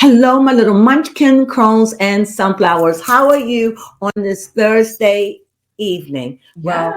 Hello, my little munchkin, crones, and sunflowers. How are you on this Thursday evening? Well,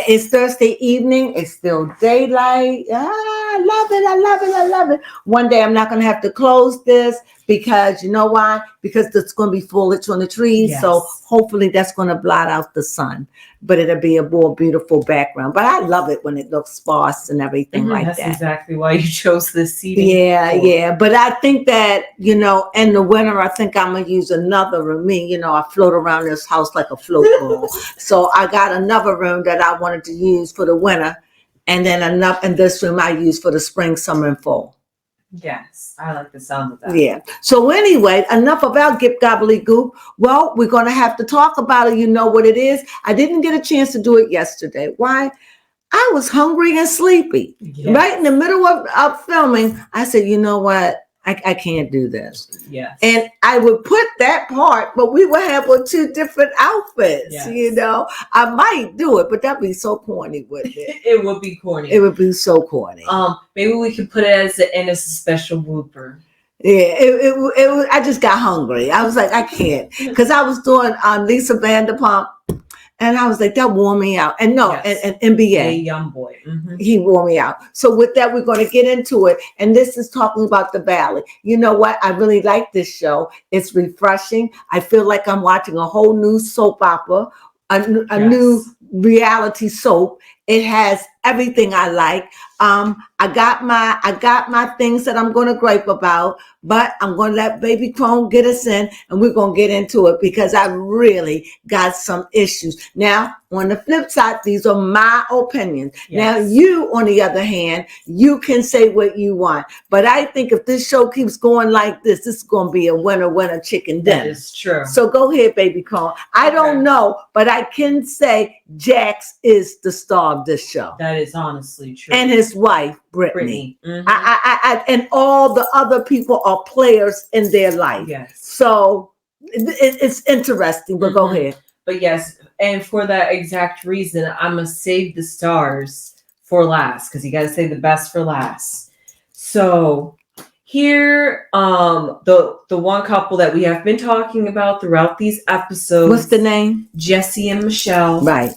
it's Thursday evening. It's still daylight. I love it. I love it. I love it. One day I'm not going to have to close this because you know why? Because it's going to be foliage on the trees. Yes. So hopefully that's going to blot out the sun. But it'll be a more beautiful background. But I love it when it looks sparse and everything like that. That's exactly why you chose this seating. Yeah. But I think that, in the winter, I think I'm going to use another room. I float around this house like a float ball. So I got another room that I wanted to use for the winter. And then and this room I use for the spring, summer, and fall. Yes, I like the sound of that. Yeah. So anyway, enough of our gobbledygook. Well, we're going to have to talk about it. You know what it is. I didn't get a chance to do it yesterday. Why? I was hungry and sleepy. Yes. Right in the middle of filming, I said, you know what? I can't do this. Yes. And I would put that part, but we would have on two different outfits. Yes. I might do it, but that'd be so corny, wouldn't it? It would be corny. It would be so corny. Maybe we could put it as a special blooper. Yeah, it I just got hungry. I was like, I can't, because I was doing Lisa Vanderpump. And I was like, that wore me out. And no, yes. and NBA. A young boy. Mm-hmm. He wore me out. So with that, we're going to get into it. And this is talking about the Valley. You know what? I really like this show. It's refreshing. I feel like I'm watching a whole new soap opera, a new reality soap. It has everything I like. I got my things that I'm going to gripe about, but I'm going to let Baby Crone get us in, and we're going to get into it because I really got some issues. Now, on the flip side, these are my opinions. Yes. Now, you, on the other hand, you can say what you want, but I think if this show keeps going like this is going to be a winner chicken dinner. That is true. So go ahead, Baby Crone. I don't know, but I can say Jax is the star of this show. That is honestly true. And his wife, Brittany. Mm-hmm. I and all the other people are players in their life. Yes. So it's interesting, but go ahead. But yes, and for that exact reason, I'm going to save the stars for last, because you got to say the best for last. So here, the one couple that we have been talking about throughout these episodes. What's the name? Jesse and Michelle. Right.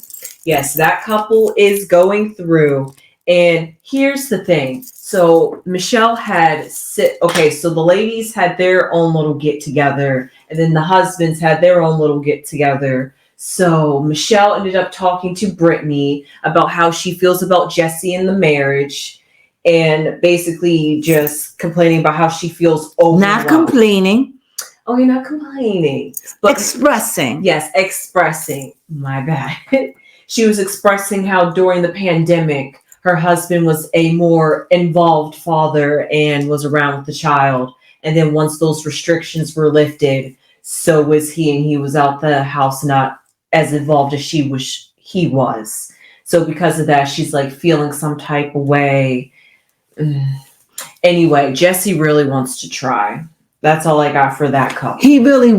Yes, that couple is going through. And here's the thing. So Michelle so the ladies had their own little get together, and then the husbands had their own little get together. So Michelle ended up talking to Brittany about how she feels about Jesse and the marriage, and basically just complaining about how she feels overwhelmed. Not complaining. Oh, you're not complaining. But expressing. Yes, expressing. My bad. She was expressing how during the pandemic, her husband was a more involved father and was around with the child. And then once those restrictions were lifted, so was he, and he was out the house not as involved as he was. So because of that, she's like feeling some type of way. Anyway, Jesse really wants to try. That's all I got for that couple. He really,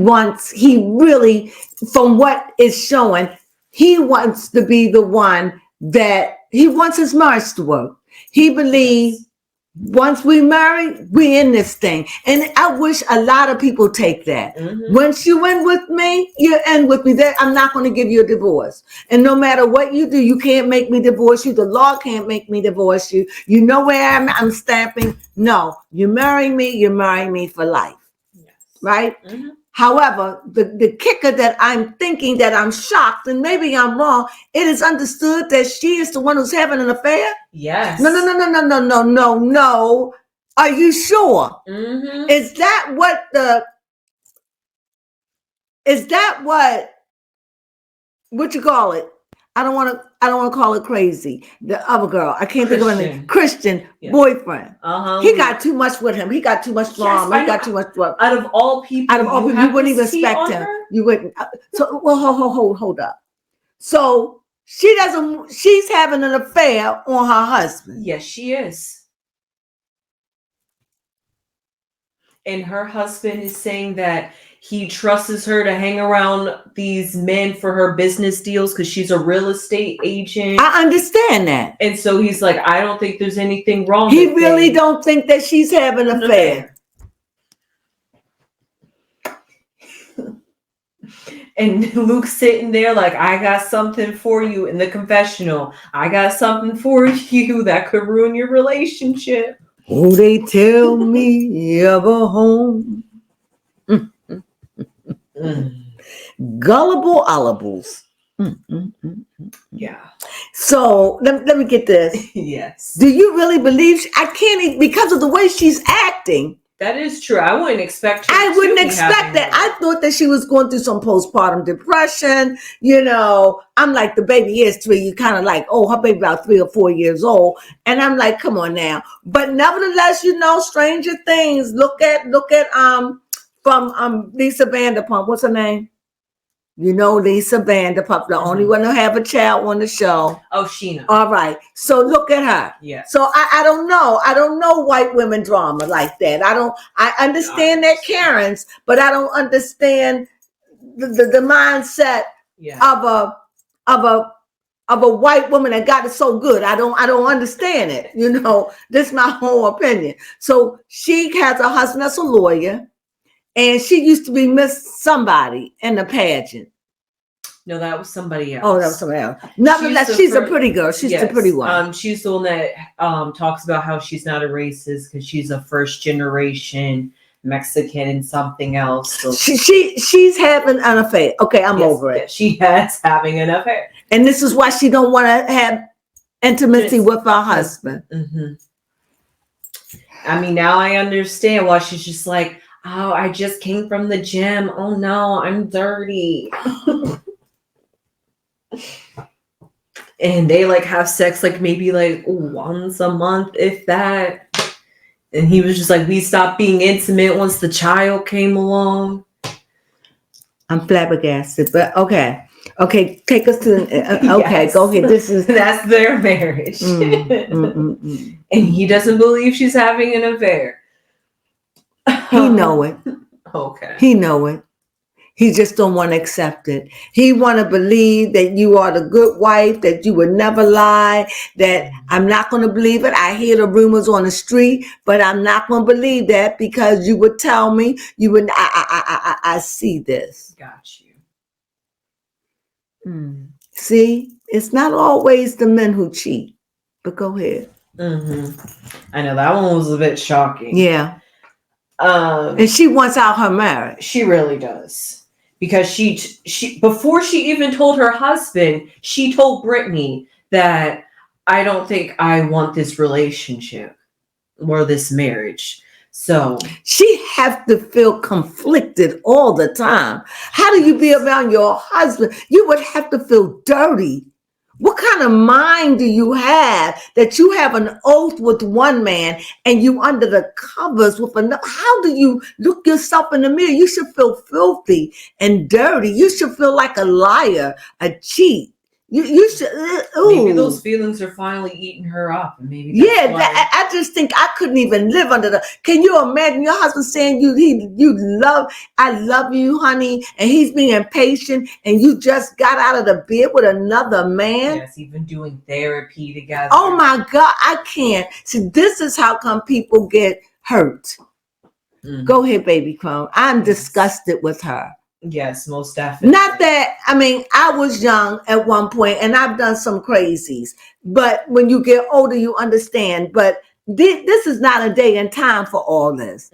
from what is showing, he wants to be the one that he wants his marriage to work. He believes once we marry, we in this thing. And I wish a lot of people take that. Mm-hmm. Once you in with me, you're in with me. I'm not going to give you a divorce. And no matter what you do, you can't make me divorce you. The law can't make me divorce you. You know where I'm stamping. No, you marry me for life. Yes. Right? Mm-hmm. However, the kicker that I'm thinking that I'm shocked, and maybe I'm wrong, it is understood that she is the one who's having an affair? Yes. No. Are you sure? Mm-hmm. Is that what you call it? I don't want to call it crazy. The other girl, I can't think of her name. Christian boyfriend. He got too much with him. He got too much drama. He got too much drama. Out of all people, you wouldn't even expect him. You wouldn't. So, well, hold up. So she's having an affair on her husband. Yes, she is. And her husband is saying that he trusts her to hang around these men for her business deals because she's a real estate agent. I understand that. And so he's like, I don't think there's anything wrong. He really don't think that she's having an affair. And Luke's sitting there like, I got something for you in the confessional. I got something for you that could ruin your relationship. Oh, they tell me of a home. Gullible olibles. Yeah. So let me get this. Yes. Do you really believe I can't because of the way she's acting? That is true. I wouldn't expect. I wouldn't expect that. I thought that she was going through some postpartum depression. I'm like, the baby is 3. You kind of like, oh, her baby about 3 or 4 years old, and I'm like, come on now. But nevertheless, stranger things. Look at from Lisa Vanderpump. What's her name? Lisa Vanderpump, the only one to have a child on the show. Oh, Sheena. All right. So look at her. Yeah. So I don't know. I don't know white women drama like that. I understand that Karens, but I don't understand the mindset of a white woman that got it so good. I don't understand it. This is my whole opinion. So she has a husband that's a lawyer. And she used to be Miss Somebody in the pageant. No, that was somebody else. Oh, that was somebody else. Nonetheless, she's a pretty girl. She's the pretty one. She's the one that talks about how she's not a racist because she's a first generation Mexican and something else. So she's having an affair. Okay, I'm over it. She has having an affair. And this is why she don't want to have intimacy with her husband. Mm-hmm. I mean, now I understand why she's just like, oh, I just came from the gym. Oh no, I'm dirty. And they like have sex like maybe like once a month, if that. And he was just like, we stopped being intimate once the child came along. I'm flabbergasted, but okay. Okay, take us to okay, go ahead. That's their marriage. And he doesn't believe she's having an affair. He know it. Okay. He know it. He just don't want to accept it. He want to believe that you are the good wife, that you would never lie, that I'm not going to believe it. I hear the rumors on the street, but I'm not going to believe that because you would tell me, you would, I see this. Got you. See, it's not always the men who cheat, but go ahead. I know that one was a bit shocking. Yeah. And she wants out her marriage. She really does. Because she before she even told her husband, she told Brittany that I don't think I want this relationship or this marriage. So she have to feel conflicted all the time. How do you be around your husband? You would have to feel dirty. What kind of mind do you have that you have an oath with one man and you under the covers with another? How do you look yourself in the mirror? You should feel filthy and dirty. You should feel like a liar, a cheat. You should. Maybe those feelings are finally eating her up. And maybe I just think I couldn't even live under the. Can you imagine your husband saying I love you, honey, and he's being impatient, and you just got out of the bed with another man? Yes, even doing therapy together. Oh my God, I can't. See, this is how come people get hurt. Go ahead, baby Crone. I'm disgusted with her. Yes, most definitely. Not that, I was young at one point and I've done some crazies, but when you get older, you understand. But this is not a day and time for all this.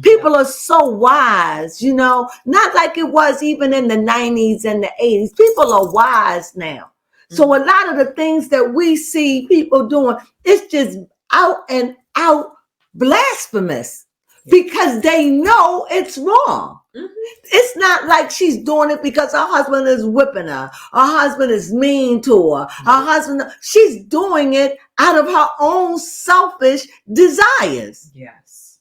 People are so wise, not like it was even in the 90s and the 80s. People are wise now. So a lot of the things that we see people doing, it's just out and out blasphemous because they know it's wrong. It's not like she's doing it because her husband is whipping her. Her husband is mean to her. She's doing it out of her own selfish desires. Yes.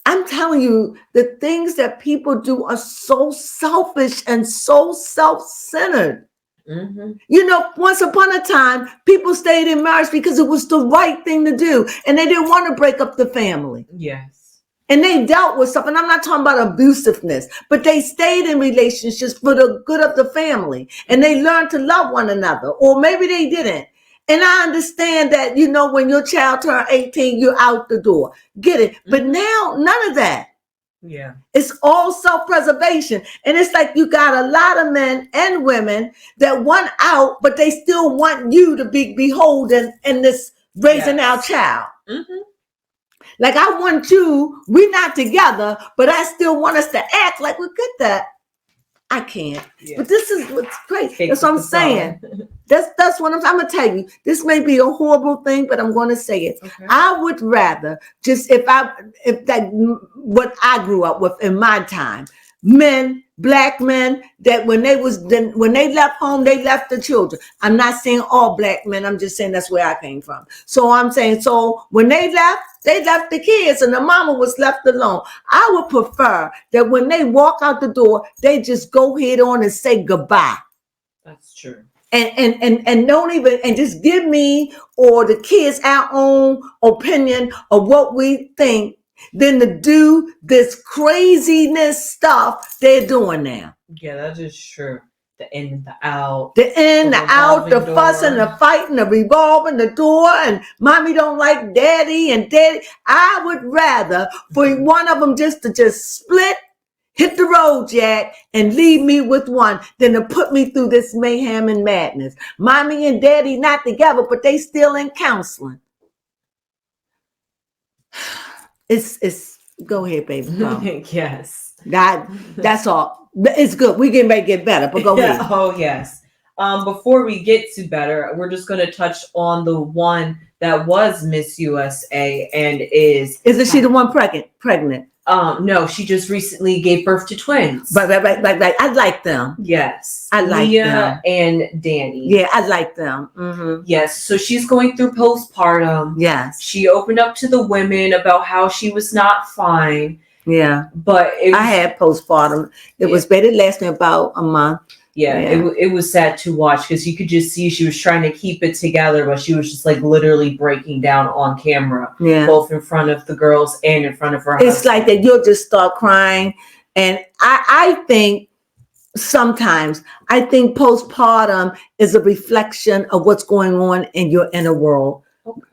I'm telling you, the things that people do are so selfish and so self-centered. Once upon a time, people stayed in marriage because it was the right thing to do. And they didn't want to break up the family. Yes. And they dealt with stuff. And I'm not talking about abusiveness, but they stayed in relationships for the good of the family. And they learned to love one another. Or maybe they didn't. And I understand that, when your child turns 18, you're out the door. Get it. But now, none of that. Yeah. It's all self-preservation. And it's like you got a lot of men and women that want out, but they still want you to be beholden in this raising our child. Mm-hmm. Like I want you, we're not together, but I still want us to act like we're good that. I can't. Yeah. But this is what's great. Cake That's what I'm with the saying. flour. That's what I'm gonna tell you. This may be a horrible thing, but I'm gonna say it. Okay. I would rather just if that what I grew up with in my time, black men that when they left home, they left the children. I'm not saying all black men, I'm just saying that's where I came from. So I'm saying so when they left the kids and the mama was left alone. I would prefer that when they walk out the door, they just go head on and say goodbye. That's true. And don't even and just give me or the kids our own opinion of what we think than to do this craziness stuff they're doing now. Yeah, that is true. The in and the out. The in, the out, the revolving fussing, door. the fighting, the revolving, the door, and mommy don't like daddy and daddy. I would rather for one of them just to split, hit the road, Jack, and leave me with one than to put me through this mayhem and madness. Mommy and daddy not together, but they still in counseling. It's go ahead, baby. Go. Yes. That's all. It's good. We getting ready to get better, but go ahead. Oh yes. Before we get to better, we're just going to touch on the one that was Miss USA and Isn't she the one pregnant? No, she just recently gave birth to twins. But I like them. Yes, I like Leah them. and Danny. Yeah, I like them. Mm-hmm. Yes, so she's going through postpartum. Yes, she opened up to the women about how she was not fine. Yeah, but I had postpartum. It was better. It lasted about a month. Yeah. It was sad to watch because you could just see she was trying to keep it together, but she was just like literally breaking down on camera, both in front of the girls and in front of her husband. It's like that you'll just start crying. And I think sometimes, I think postpartum is a reflection of what's going on in your inner world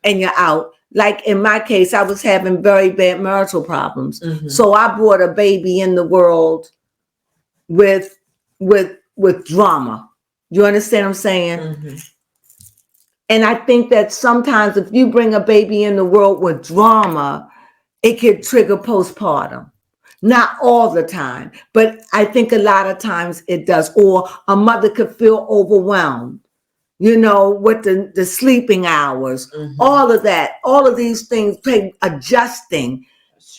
and you're out. Like in my case, I was having very bad marital problems. Mm-hmm. So I brought a baby in the world with drama. You understand what I'm saying? Mm-hmm. And I think that sometimes if you bring a baby in the world with drama, it could trigger postpartum. Not all the time, but I think a lot of times it does. Or a mother could feel overwhelmed, with the sleeping hours, all of that, all of these things, adjusting,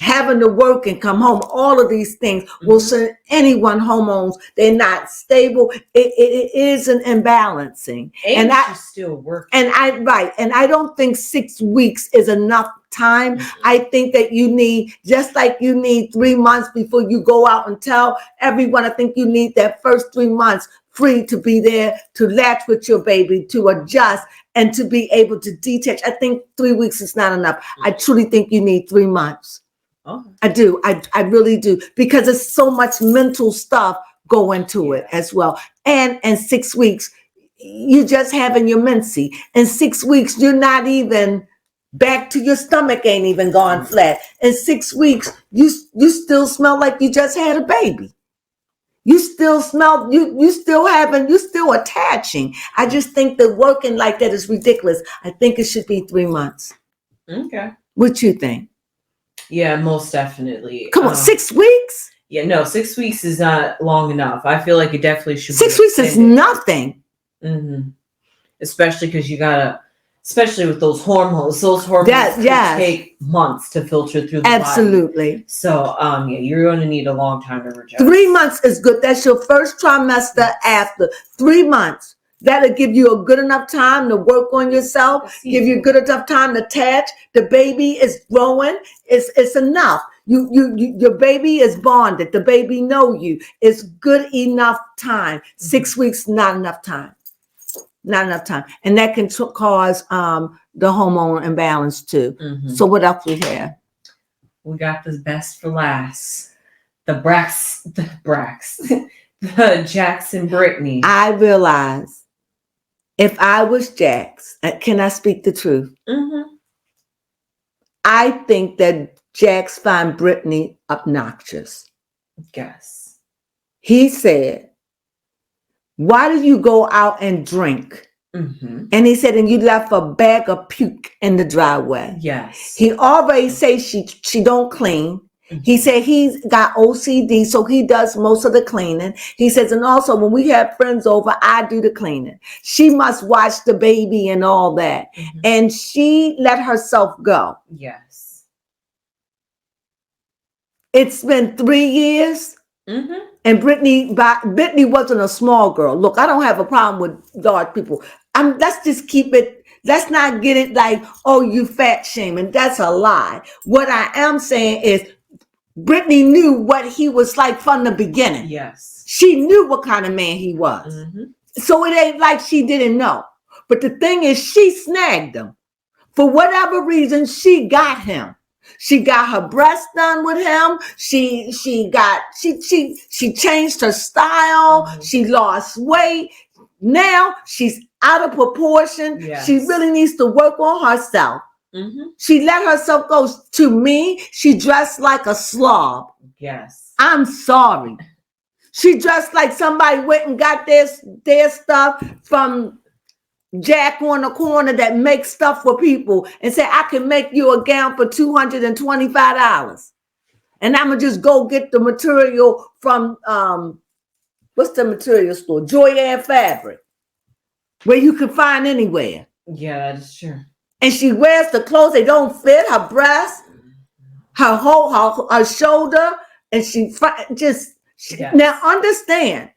having to work and come home, all of these things will send anyone hormones. They're not stable. It is an imbalancing. And I still working. And I don't think 6 weeks is enough time. I think that you need, just like you need 3 months before you go out and tell everyone, I think you need that first 3 months free to be there, to latch with your baby, to adjust, and to be able to detach. I think 3 weeks is not enough. I truly think you need 3 months. Oh. I do. I really do. Because there's so much mental stuff go into it as well. And 6 weeks, you're just having your menses. In 6 weeks, you're not even back to your stomach ain't even gone flat. In 6 weeks, you still smell like you just had a baby. You still smell, you still attaching. I just think that working like that is ridiculous. I think it should be 3 months. Okay. What you think? Yeah, most definitely. Come on, 6 weeks? Yeah, no, 6 weeks is not long enough. I feel like it definitely should 6 weeks is nothing. Mm-hmm. Especially because especially with those hormones take months to filter through the Absolutely. body. So, you're going to need a long time to adjust. 3 months is good. That's your first trimester after 3 months. That'll give you a good enough time to work on yourself, give you good enough time to attach. The baby is growing. It's enough. Your baby is bonded. The baby know you. It's good enough time. 6 weeks, not enough time. Not enough time. And that can cause the hormone imbalance too. Mm-hmm. So what else we have? We got the best for last. The Jackson Brittany. I realize if I was Jax, can I speak the truth? Mm-hmm. I think that Jax find Brittany obnoxious. Yes. He said, why do you go out and drink? Mm-hmm. And he said, and you left a bag of puke in the driveway. Yes. He already says she don't clean. Mm-hmm. He said he's got OCD, so he does most of the cleaning. He says, and also when we have friends over, I do the cleaning. She must watch the baby and all that. Mm-hmm. And she let herself go. Yes. It's been 3 years. Mm-hmm. And Brittany wasn't a small girl. Look, I don't have a problem with large people. Let's just keep it. Let's not get it like, oh, you fat shaming. That's a lie. What I am saying is Brittany knew what he was like from the beginning. Yes. She knew what kind of man he was. Mm-hmm. So it ain't like she didn't know. But the thing is, she snagged him. For whatever reason, she got him. She got her breasts done with him. She changed her style. Mm-hmm. She lost weight. Now she's out of proportion. Yes. She really needs to work on herself. Mm-hmm. She let herself go. To me, she dressed like a slob. Yes. I'm sorry. She dressed like somebody went and got their stuff from Jack on the corner that makes stuff for people and say, I can make you a gown for $225. And I'm going to just go get the material from, what's the material store? Joy Fabric, where you can find anywhere. Yeah, that is true. And she wears the clothes, they don't fit her breast, her whole, her shoulder, and yes. Now understand,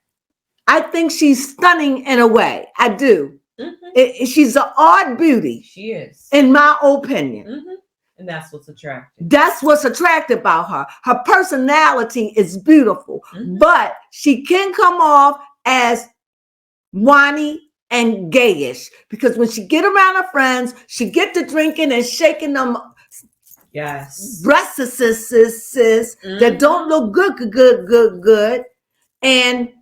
I think she's stunning in a way. I do. Mm-hmm. She's an art beauty. She is. In my opinion. Mm-hmm. And that's what's attractive. That's what's attractive about her. Her personality is beautiful, mm-hmm. but she can come off as whiny and gayish because when she get around her friends, she get to drinking and shaking them. Yes. Breasts mm-hmm. that don't look good. And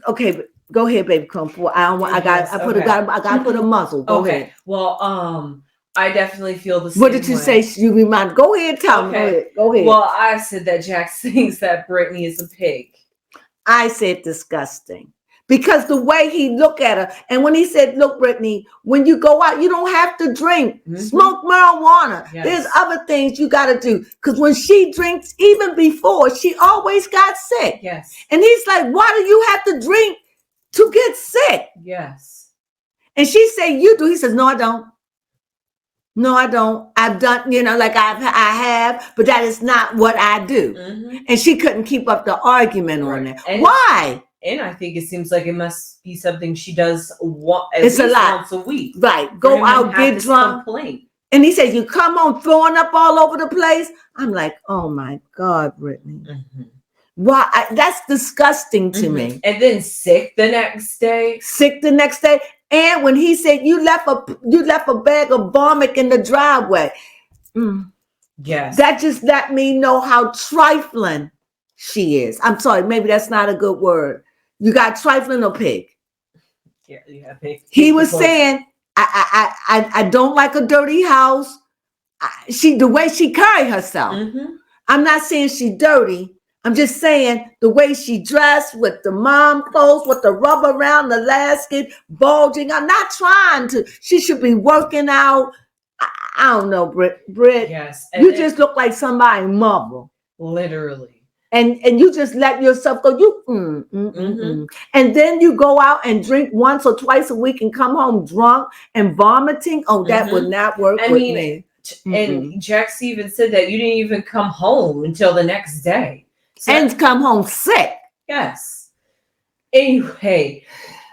okay, but go ahead, baby. Come for I got put a muzzle. Go ahead. Well, I definitely feel the same. What did you say? You remind? Go ahead, tell me. Go ahead. Well, I said that Jax thinks that Brittany is a pig. I said disgusting. Because the way he looked at her, and when he said, look, Brittany, when you go out, you don't have to drink, mm-hmm. smoke marijuana. Yes. There's other things you got to do. Because when she drinks, even before, she always got sick. Yes. And he's like, why do you have to drink to get sick? Yes. And she said, you do. He says, no, I don't. No, I don't. I've done, like I have, but that is not what I do. Mm-hmm. And she couldn't keep up the argument on that. Why? And I think it seems like it must be something she does at least once a week. Right. Go out, get drunk. Complaint. And he says, you come home throwing up all over the place. I'm like, oh my God, Brittany. Mm-hmm. Why? That's disgusting to mm-hmm. me. And then sick the next day. And when he said, you left a bag of vomit in the driveway. Mm. Yes. That just let me know how trifling she is. I'm sorry, maybe that's not a good word. You got trifling or pig? Yeah, pig. He was saying, I don't like a dirty house. The way she carried herself. Mm-hmm. I'm not saying she's dirty. I'm just saying the way she dressed with the mom clothes, with the rubber around the lasket, bulging. I'm not trying to. She should be working out. I don't know, Britt. Yes. You just look like somebody's mother. Literally. And you just let yourself go. Mm-hmm. And then you go out and drink once or twice a week and come home drunk and vomiting. Oh, that mm-hmm. would not work with me. And Jax even said that you didn't even come home until the next day. So and come home sick. Yes. Anyway,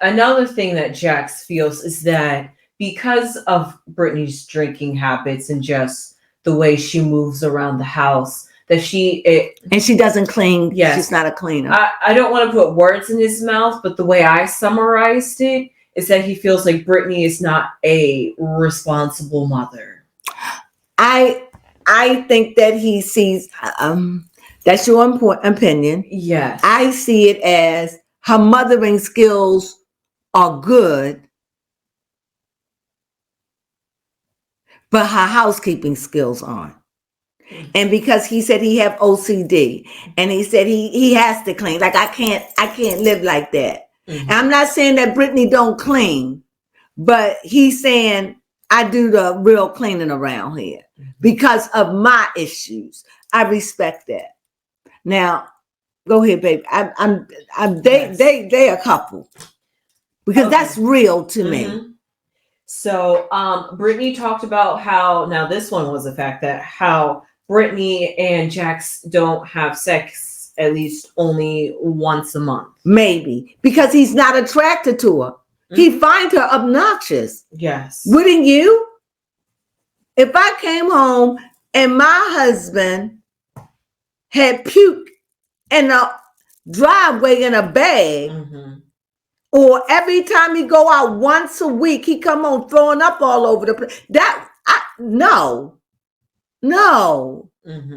another thing that Jax feels is that because of Brittany's drinking habits and just the way she moves around the house, that she doesn't clean. Yes. She's not a cleaner. I don't want to put words in his mouth, but the way I summarized it is that he feels like Brittany is not a responsible mother. I think that he sees that's your opinion. Yes. I see it as her mothering skills are good, but her housekeeping skills aren't. And because he said he have OCD, and he said he has to clean. Like I can't live like that. And I'm not saying that Brittany don't clean, but he's saying I do the real cleaning around here because of my issues. I respect that. Now, go ahead, baby. They a couple because that's real to me. So, Brittany talked about how, now this one was a fact, that how Brittany and Jax don't have sex at least only once a month. Maybe because he's not attracted to her. He finds her obnoxious. Yes. Wouldn't you? If I came home and my husband had puke in the driveway in a bag, or every time he go out once a week, he come home throwing up all over the place. No. No. And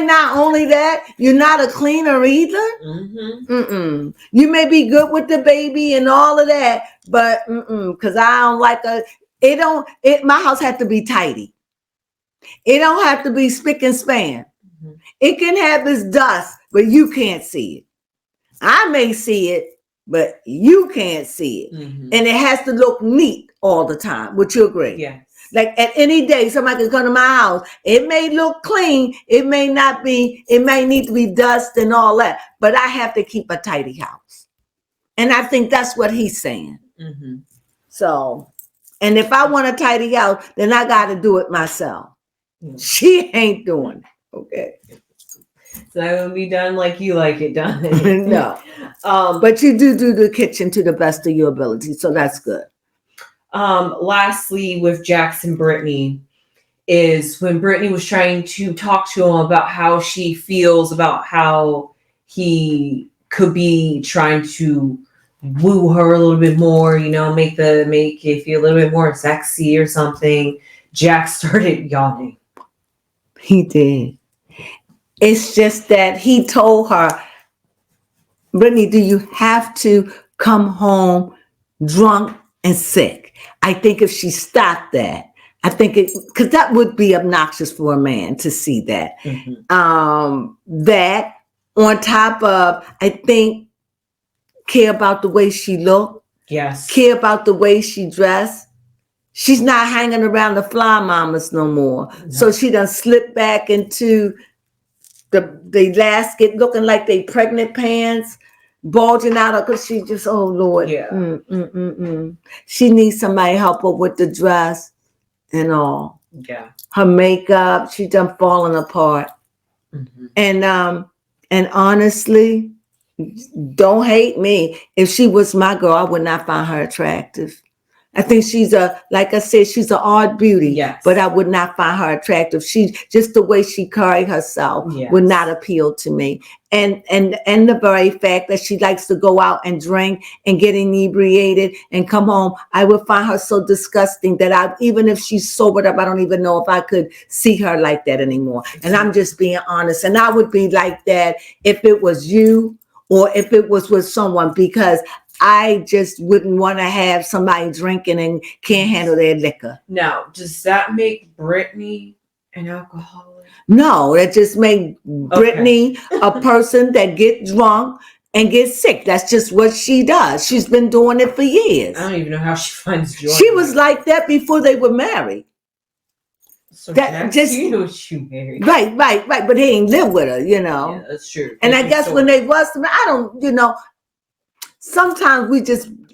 not only that, you're not a cleaner either. You may be good with the baby and all of that, but because I don't like my house had to be tidy. It don't have to be spick and span. It can have its dust, but you can't see it. I may see it, but you can't see it. And it has to look neat all the time. Would you agree? Yes. Like at any day, somebody can come to my house. It may look clean. It may not be. It may need to be dust and all that. But I have to keep a tidy house. And I think that's what he's saying. So, and if I want a tidy house, then I got to do it myself. She ain't doing it. Okay. So that will be done like you like it done. No. But you do the kitchen to the best of your ability. So that's good. Lastly, with Jax and Brittany, is when Brittany was trying to talk to him about how she feels about how he could be trying to woo her a little bit more, make it feel a little bit more sexy or something. Jax started yawning. He did. It's just that he told her, Brittany, do you have to come home drunk and sick? I think if she stopped that, I think because that would be obnoxious for a man to see that. That on top of, I think, care about the way she looked. Yes. Care about the way she dressed. She's not hanging around the fly mamas no more. No. So she done slipped back into the basket looking like they pregnant pants, bulging out because she just, oh Lord. Yeah. She needs somebody to help her with the dress and all. Yeah. Her makeup, she done falling apart. And honestly, don't hate me. If she was my girl, I would not find her attractive. I think she's like I said, she's an odd beauty, yes. But I would not find her attractive. She just the way she carried herself would not appeal to me. And the very fact that she likes to go out and drink and get inebriated and come home, I would find her so disgusting that even if she's sobered up, I don't even know if I could see her like that anymore. And I'm just being honest. And I would be like that if it was you or if it was with someone, because I just wouldn't want to have somebody drinking and can't handle their liquor. Now, does that make Brittany an alcoholic? No, that just make Brittany a person that get drunk and get sick. That's just what she does. She's been doing it for years. I don't even know how she finds joy. She was like that before they were married. So that just you know she married. Right. But he ain't live with her, Yeah, that's true. And I guess when they was, I don't, sometimes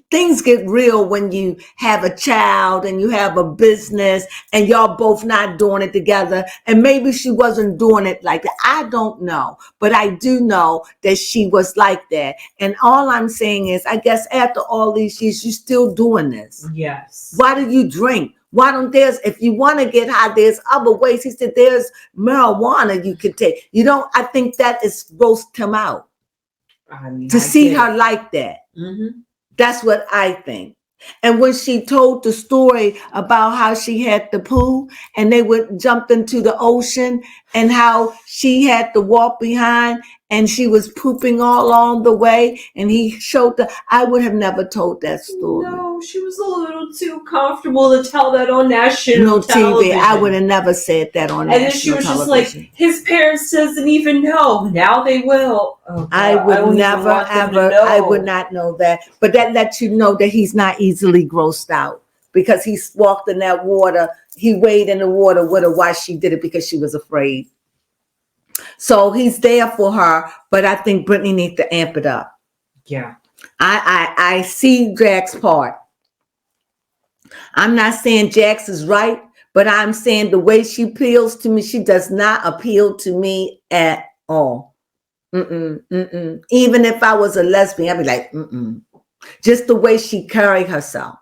things get real when you have a child and you have a business and y'all both not doing it together. And maybe she wasn't doing it like that. I don't know. But I do know that she was like that. And all I'm saying is, I guess after all these years, you're still doing this. Yes. Why do you drink? Why don't if you want to get high, there's other ways. He said, there's marijuana you can take. I think that is grossed him out. To see her like that. That's what I think. And when she told the story about how she had the pool and they jumped into the ocean and how she had to walk behind and she was pooping all along the way, and he showed the. I would have never told that story. No, she was a little too comfortable to tell that on national television. TV. I would have never said that on and then she national was just television. like, his parents doesn't even know. Now they will. Oh, God, I would don't never, even want them to ever, know. I would not know that. But that lets you know that he's not easily grossed out because he walked in that water. He waded in the water with her while she did it because she was afraid. So he's there for her, but I think Brittany needs to amp it up. Yeah. I see Jack's part. I'm not saying Jax is right, but I'm saying the way she appeals to me, she does not appeal to me at all. Even if I was a lesbian, I'd be like, just the way she carried herself,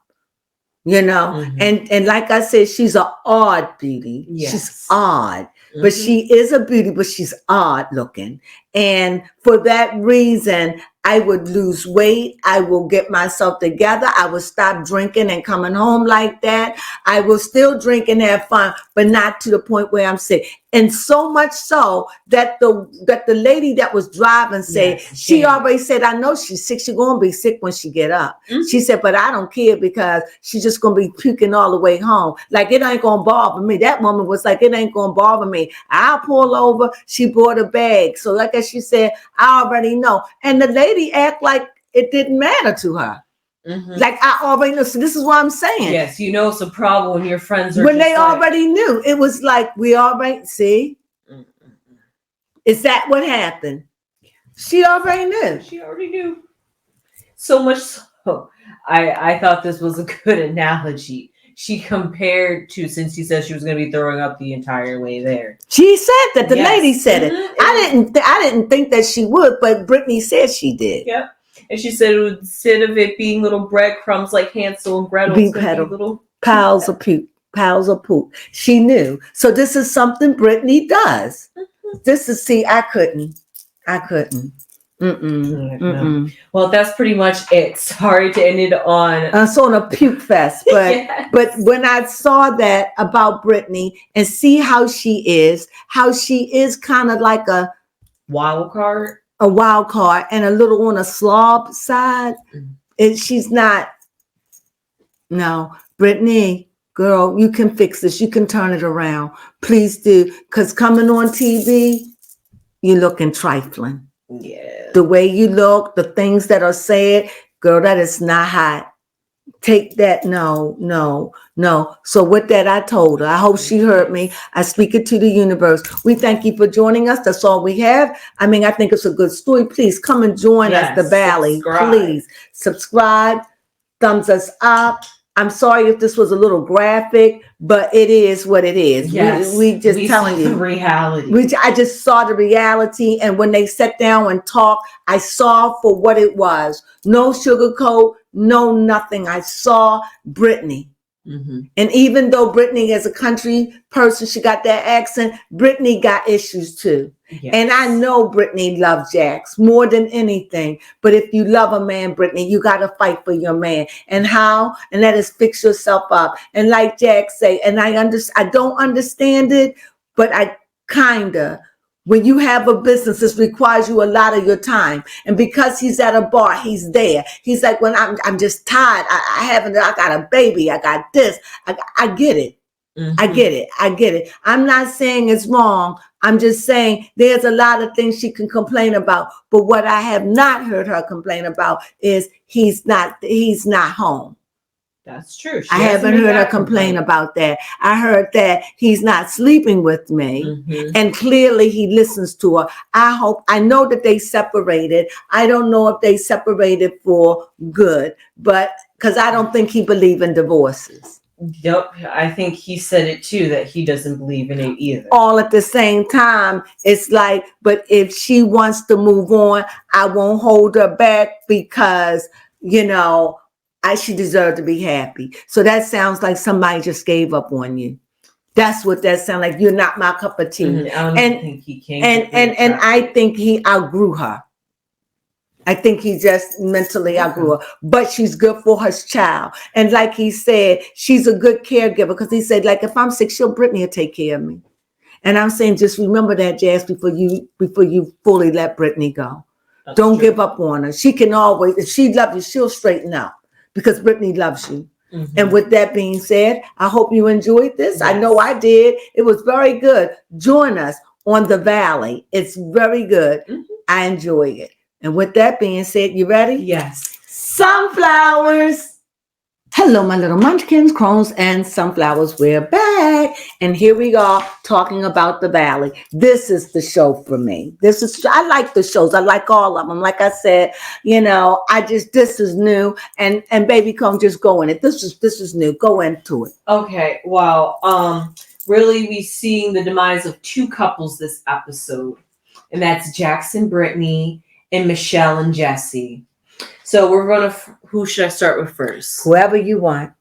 you know. And like I said, she's an odd beauty. Yes. She's odd, but she is a beauty, but she's odd looking. And for that reason, I would lose weight. I will get myself together. I will stop drinking and coming home like that. I will still drink and have fun, but not to the point where I'm sick. And so much so that the lady that was driving said, she already said, I know she's sick. She's going to be sick when she get up. She said, but I don't care because she's just going to be puking all the way home. Like, it ain't going to bother me. That woman was like, it ain't going to bother me. I'll pull over. She brought a bag. So like as she said, I already know. And the lady act like it didn't matter to her. Like I already know. So this is what I'm saying. Yes, you know it's a problem when your friends are when they already knew. It was like we already see. Is that what happened? She already knew. She already knew. So much so, I thought this was a good analogy. She compared to, since she said she was going to be throwing up the entire way there. She said that. The lady said it. I didn't think that she would, but Brittany said she did. Yep. And she said instead of it being little breadcrumbs like Hansel and Gretel, it's going to be little piles of poop. She knew. So this is something Brittany does. This is, see, I couldn't. Well, that's pretty much it. Sorry to end it on. It's on a puke fest, but Yes. but when I saw that about Brittany and see how she is kind of like a wild card, and a little on a slob side. And she's not. No, Brittany, girl, you can fix this. You can turn it around. Please do, because coming on TV, you're looking trifling. Yeah. The way you look, the things that are said, girl, that is not hot. Take that. No. So with that, I told her. I hope she heard me. I speak it to the universe. We thank you for joining us. That's all we have. I mean, I think it's a good story. Please come and join us, The Valley. Please subscribe. Thumbs us up. I'm sorry if this was a little graphic, but it is what it is. Yes, we just telling you the reality. I just saw the reality, and when they sat down and talked, I saw for what it was. No sugarcoat, no nothing. I saw Brittany. And even though Brittany is a country person, she got that accent, Brittany got issues too. Yes. And I know Brittany loves Jax more than anything. But if you love a man, Brittany, you got to fight for your man. And how? And that is fix yourself up. And like Jax say, and I don't understand it, but I kinda. When you have a business, this requires you a lot of your time. And because he's at a bar, he's there. He's like, when I'm just tired. I got a baby. I got this. I get it. I get it. I'm not saying it's wrong. I'm just saying there's a lot of things she can complain about. But what I have not heard her complain about is he's not home. That's true. I haven't heard her complain about that. I heard that he's not sleeping with me, and clearly he listens to her. I know that they separated. I don't know if they separated for good, but because I don't think he believes in divorces. Yep, I think he said it too, that he doesn't believe in it either. All at the same time, it's like, but if she wants to move on, I won't hold her back because, she deserved to be happy. So that sounds like somebody just gave up on you. That's what that sounds like. You're not my cup of tea. I don't think he came. And I think he outgrew her. I think he just mentally outgrew her. But she's good for her child. And like he said, she's a good caregiver because he said, like, if I'm sick, Brittany will take care of me. And I'm saying, just remember that, Jazz, before you fully let Brittany go. That's Don't true. give up on her. She can always, if she loves you, she'll straighten up because Brittany loves you. Mhm. And with that being said, I hope you enjoyed this. I know Yes. I did. It was very good. Join us on the Valley. It's very good. Mhm. I enjoy it. And with that being said, you ready? Yes. Sunflowers. Hello, my little munchkins, crones, and sunflowers. We're back. And here we are talking about the Valley. This is the show for me. I like the shows. I like all of them. Like I said, this is new. And baby, come just go in it. This is new. Go into it. Okay. Wow. Really, we've seen the demise of two couples this episode, and that's Jackson, Brittany, and Michelle and Jesse. So we're gonna. Who should I start with first? Whoever you want.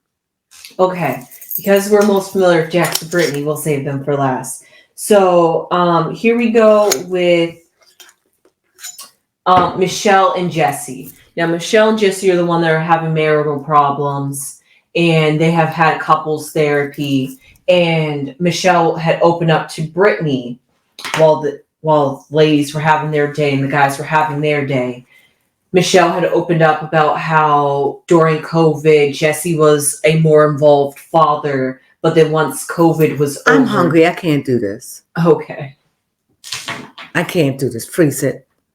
Okay, because we're most familiar with Jackson, Brittany, we'll save them for last. So here we go with Michelle and Jesse. Now, Michelle and Jesse are the one that are having marital problems, and they have had couples therapy. And Michelle had opened up to Brittany while ladies were having their day and the guys were having their day. Michelle had opened up about how during COVID, Jesse was a more involved father, but then once COVID was over. I'm hungry. I can't do this. Okay. I can't do this. Freeze it.